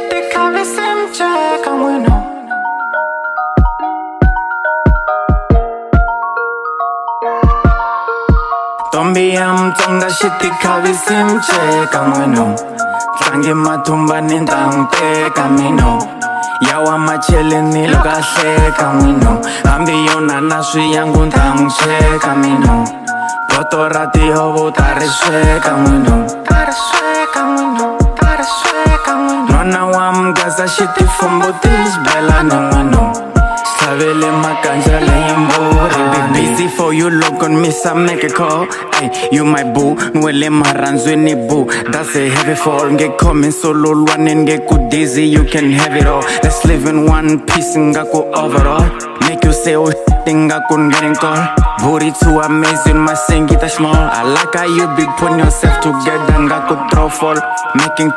shit ikhabe simcheka wena. Ntombhi ya Mutsonga shit ikhabe simcheka wena. Tlange mathumba ni ntanguteka mino. Yawa macheleni loko a hleka n'wino. Hambi yona na swiyangu ntang'ucheka mino. Boto ra tihovo ta ri sweka n'wino. Nwana wa mugasa xitifumbu ti xibela na n'wino. Xavele makanja leyi mburi. Busy for you loko ni misa make a call. Ay, you my boo, nwele marandzweni boo. That's a heavy fall, nge khomi solo lwaneni nge ku dizzy. You can have it all, let's live in one piece nga ku overall. Make you say oh shit nga ku getting call. Booty too amazing, my singita small. I like how you be putting yourself together nga ku throw fall. Making